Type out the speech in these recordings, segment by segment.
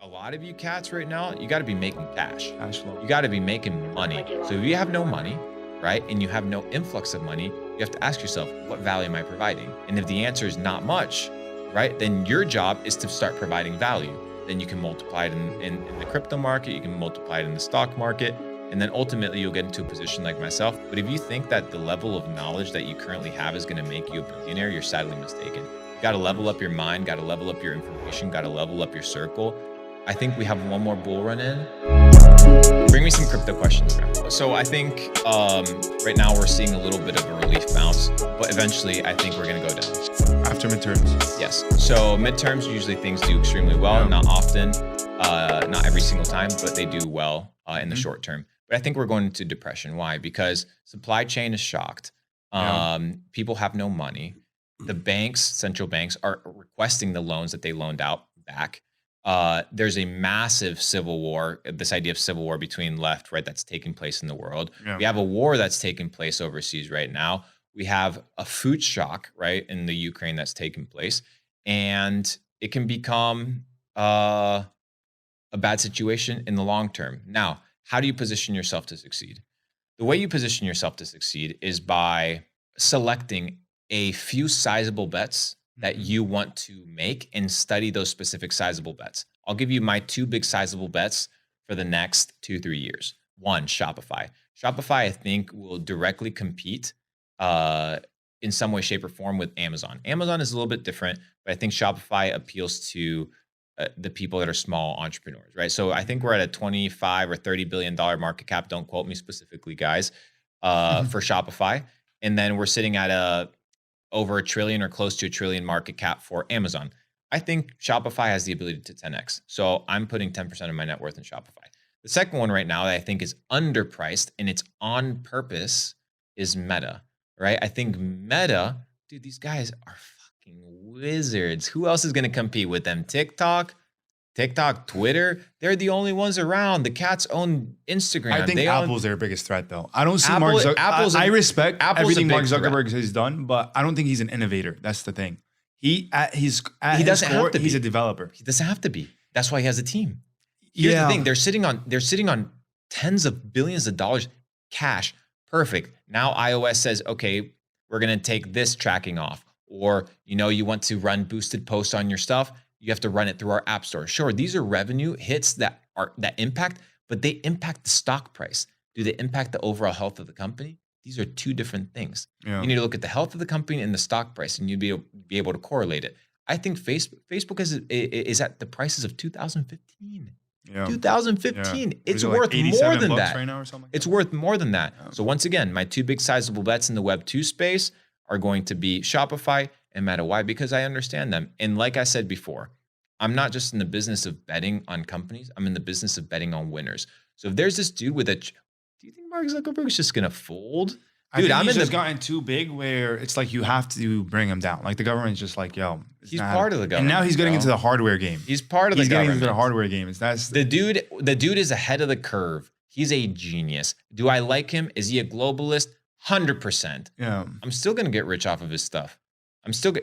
a lot of you cats right now, you got to be making cash. Cash flow. You got to be making money. So if you have no money, right, and you have no influx of money, you have to ask yourself, what value am I providing? And if the answer is not much, right, then your job is to start providing value. Then you can multiply it in the crypto market, you can multiply it in the stock market, and then ultimately you'll get into a position like myself. But if you think that the level of knowledge that you currently have is going to make you a billionaire, you're sadly mistaken. You got to level up your mind, got to level up your information, got to level up your circle. I think we have one more bull run in. Bring me some crypto questions, bro. So I think right now we're seeing a little bit of a relief bounce, but eventually I think we're going to go down. After midterms. Yes. So midterms, usually things do extremely well. Yeah. Not often, not every single time, but they do well in the short term. But I think we're going into depression. Why? Because supply chain is shocked. People have no money. The banks, central banks, are requesting the loans that they loaned out back. There's a massive civil war, this idea of civil war between left, right, that's taking place in the world. Yeah. We have a war that's taking place overseas right now. We have a food shock, right, in the Ukraine that's taking place. And it can become a bad situation in the long term. Now, how do you position yourself to succeed? The way you position yourself to succeed is by selecting a few sizable bets that you want to make and study those specific sizable bets. I'll give you my 2 big sizable bets for the next 2-3 years. 1, Shopify. Shopify, I think, will directly compete in some way, shape, or form with Amazon. Amazon is a little bit different, but I think Shopify appeals to the people that are small entrepreneurs, right? So I think we're at a 25 or $30 billion market cap. Don't quote me specifically, guys, for Shopify. And then we're sitting at over $1 trillion or close to $1 trillion market cap for Amazon. I think Shopify has the ability to 10x. So I'm putting 10% of my net worth in Shopify. The second one right now that I think is underpriced and it's on purpose is Meta, right? I think Meta, dude, these guys are fucking wizards. Who else is going to compete with them? TikTok, Twitter, they're the only ones around. The cats own Instagram. I think Apple's their biggest threat, though. I don't see Mark Zuckerberg. I respect everything Mark Zuckerberg has done, but I don't think he's an innovator. That's the thing. He doesn't have to be. He's a developer. He doesn't have to be. That's why he has a team. Here's the thing: they're sitting on tens of billions of dollars cash. Perfect. Now iOS says, okay, we're gonna take this tracking off, or you want to run boosted posts on your stuff. You have to run it through our app store. Sure, these are revenue hits that impact, but they impact the stock price. Do they impact the overall health of the company? These are 2 different things. Yeah. You need to look at the health of the company and the stock price, and you'd be able to correlate it. I think Facebook is at the prices of 2015. Yeah. 2015. Yeah. It's worth more than that. Right now or something like it's worth more than that. Yeah. So once again, my 2 big sizable bets in the Web 2 space are going to be Shopify and Meta. Why? Because I understand them. And like I said before, I'm not just in the business of betting on companies. I'm in the business of betting on winners. So if there's this dude with do you think Mark Zuckerberg's just going to fold? Dude, he's just gotten too big where it's like you have to bring him down. Like the government's just like, yo. He's part of the government. And now he's getting into the hardware game. He's part of the government. He's getting into the hardware game. The dude is ahead of the curve. He's a genius. Do I like him? Is he a globalist? 100%. Yeah. I'm still going to get rich off of his stuff.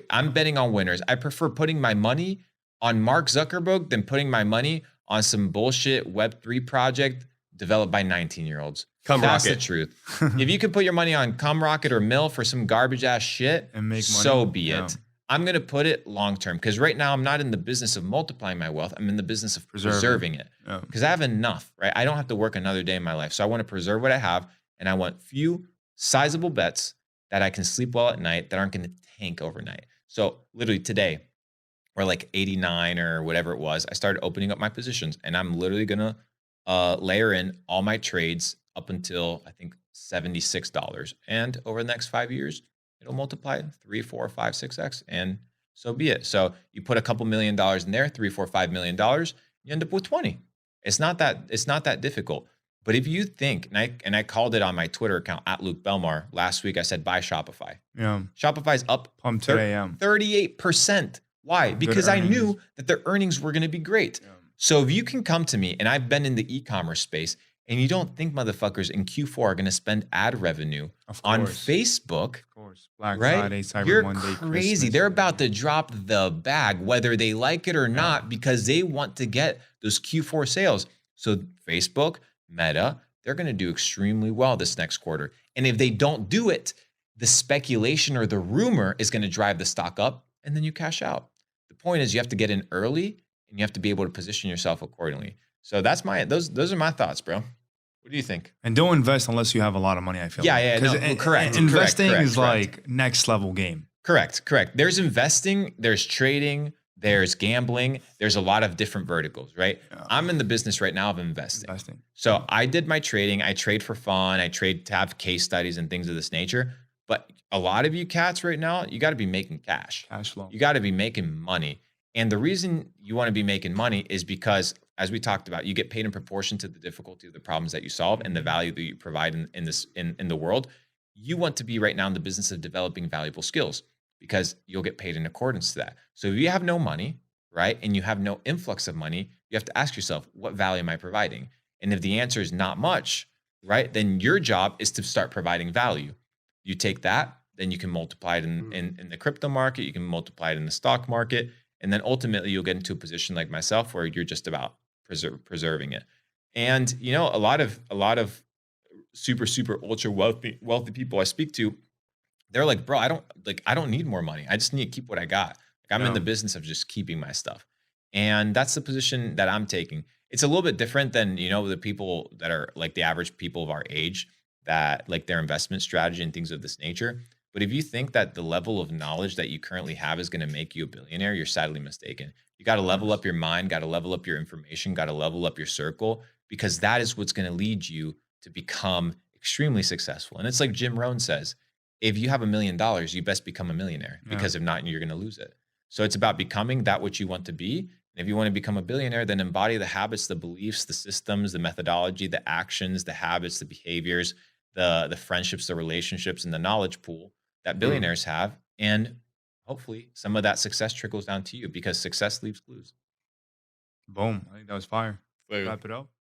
I'm betting on winners. I prefer putting my money on Mark Zuckerberg than putting my money on some bullshit Web3 project developed by 19-year-olds. That's the truth. If you could put your money on Rocket or Mill for some garbage ass shit, and make money, so be it. I'm going to put it long term because right now I'm not in the business of multiplying my wealth. I'm in the business of preserving it because I have enough, right? I don't have to work another day in my life. So I want to preserve what I have, and I want few sizable bets that I can sleep well at night that aren't going to tank overnight. So literally today, or like 89 or whatever it was, I started opening up my positions, and I'm literally going to layer in all my trades up until I think $76. And over the next 5 years, it'll multiply 3, 4, 5, 6x, and so be it. So you put a couple $1 million in there, $3, $4, $5 million, you end up with 20. It's not that difficult. But if you think, and I called it on my Twitter account at Luke Belmar last week, I said buy Shopify. Yeah. Shopify's up 38%. Why? Because I knew that their earnings were going to be great. Yeah. So if you can come to me, and I've been in the e-commerce space, And you don't think motherfuckers in Q4 are going to spend ad revenue Of on course. Facebook, Of course. Black right? Friday, Cyber You're Monday, crazy. Christmas. They're about to drop the bag, whether they like it or Yeah. not, because they want to get those Q4 sales. So Facebook, Meta, they're going to do extremely well this next quarter. And if they don't do it, the speculation or the rumor is going to drive the stock up, and then you cash out. The point is you have to get in early and you have to be able to position yourself accordingly. So that's those are my thoughts, bro. What do you think? And don't invest unless you have a lot of money, I feel like. Yeah, no, correct. Investing is like next level game. Correct. There's investing, there's trading, there's gambling, there's a lot of different verticals, right? Yeah. I'm in the business right now of investing. So I did my trading. I trade for fun. I trade to have case studies and things of this nature. But a lot of you cats right now, you got to be making cash. Cash flow. You got to be making money. And the reason you want to be making money is because, as we talked about, you get paid in proportion to the difficulty of the problems that you solve and the value that you provide in the world. You want to be right now in the business of developing valuable skills because you'll get paid in accordance to that. So if you have no money, right, and you have no influx of money, you have to ask yourself, what value am I providing? And if the answer is not much, right, then your job is to start providing value. You take that, then you can multiply it in the crypto market, you can multiply it in the stock market, and then ultimately you'll get into a position like myself where you're just about preserving it. And you know, a lot of super ultra wealthy people I speak to, they're like, bro, I don't need more money. I just need to keep what I got. Like I'm in the business of just keeping my stuff. And that's the position that I'm taking. It's a little bit different than, you know, the people that are like the average people of our age that like their investment strategy and things of this nature. But if you think that the level of knowledge that you currently have is going to make you a billionaire, you're sadly mistaken. You got to level up your mind, got to level up your information, got to level up your circle, because that is what's going to lead you to become extremely successful. And it's like Jim Rohn says, if you have $1 million, you best become a millionaire, because if not, you're going to lose it. So it's about becoming that which you want to be. And if you want to become a billionaire, then embody the habits, the beliefs, the systems, the methodology, the actions, the habits, the behaviors, the friendships, the relationships, and the knowledge pool that billionaires have. And hopefully some of that success trickles down to you, because success leaves clues. Boom. I think that was fire. Wrap it up.